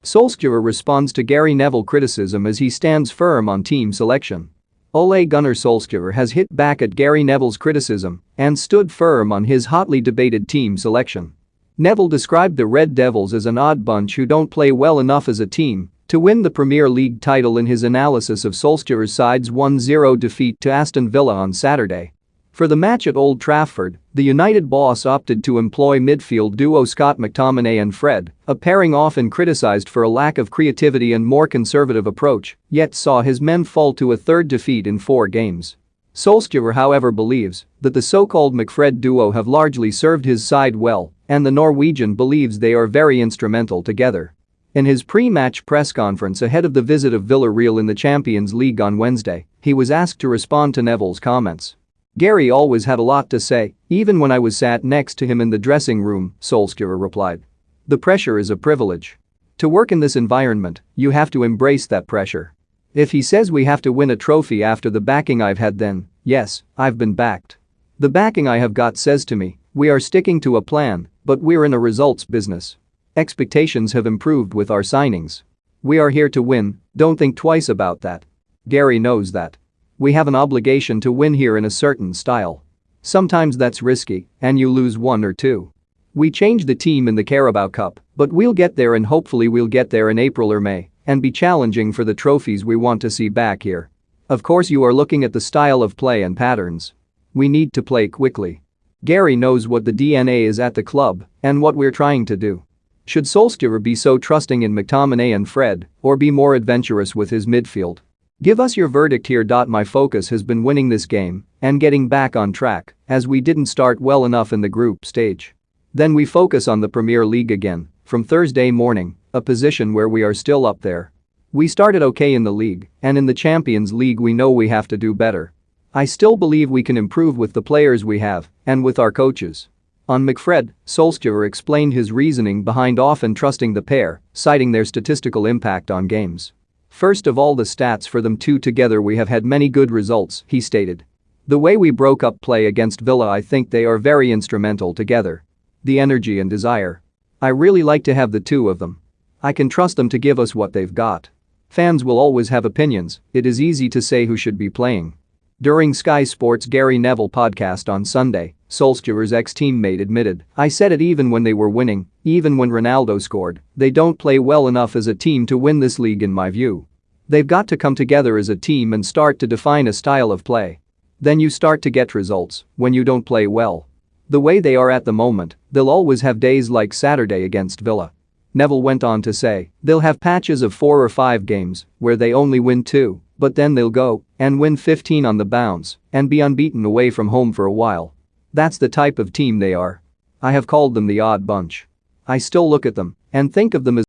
Solskjaer responds to Gary Neville criticism as he stands firm on team selection. Ole Gunnar Solskjaer has hit back at Gary Neville's criticism and stood firm on his hotly debated team selection. Neville described the Red Devils as an odd bunch who don't play well enough as a team to win the Premier League title in his analysis of Solskjaer's side's 1-0 defeat to Aston Villa on Saturday. For the match at Old Trafford, the United boss opted to employ midfield duo Scott McTominay and Fred, a pairing often criticized for a lack of creativity and more conservative approach, yet saw his men fall to a third defeat in 4 games. Solskjaer, however, believes that the so-called McFred duo have largely served his side well, and the Norwegian believes they are very instrumental together. In his pre-match press conference ahead of the visit of Villarreal in the Champions League on Wednesday, he was asked to respond to Neville's comments. "Gary always had a lot to say, even when I was sat next to him in the dressing room," Solskjaer replied. "The pressure is a privilege. To work in this environment, you have to embrace that pressure. If he says we have to win a trophy after the backing I've had, then, yes, I've been backed. The backing I have got says to me, we are sticking to a plan, but we're in a results business. Expectations have improved with our signings. We are here to win, don't think twice about that. Gary knows that. We have an obligation to win here in a certain style. Sometimes that's risky, and you lose 1 or 2. We changed the team in the Carabao Cup, but we'll get there, and hopefully we'll get there in April or May and be challenging for the trophies we want to see back here. Of course, you are looking at the style of play and patterns. We need to play quickly. Gary knows what the DNA is at the club and what we're trying to do. Should Solskjaer be so trusting in McTominay and Fred, or be more adventurous with his midfield? Give us your verdict here. My focus has been winning this game and getting back on track, as we didn't start well enough in the group stage. Then we focus on the Premier League again from Thursday morning, a position where we are still up there. We started okay in the league, and in the Champions League we know we have to do better. I still believe we can improve with the players we have and with our coaches." On McFred, Solskjaer explained his reasoning behind often trusting the pair, citing their statistical impact on games. "First of all, the stats for them two together, we have had many good results," he stated. "The way we broke up play against Villa, I think they are very instrumental together. The energy and desire. I really like to have the two of them. I can trust them to give us what they've got. Fans will always have opinions, it is easy to say who should be playing." During Sky Sports' Gary Neville podcast on Sunday, Solskjaer's ex-teammate admitted, "I said it even when they were winning, even when Ronaldo scored, they don't play well enough as a team to win this league in my view. They've got to come together as a team and start to define a style of play. Then you start to get results when you don't play well. The way they are at the moment, they'll always have days like Saturday against Villa." Neville went on to say, "They'll have patches of 4 or 5 games where they only win 2, but then they'll go and win 15 on the bounce and be unbeaten away from home for a while. That's the type of team they are. I have called them the odd bunch. I still look at them and think of them as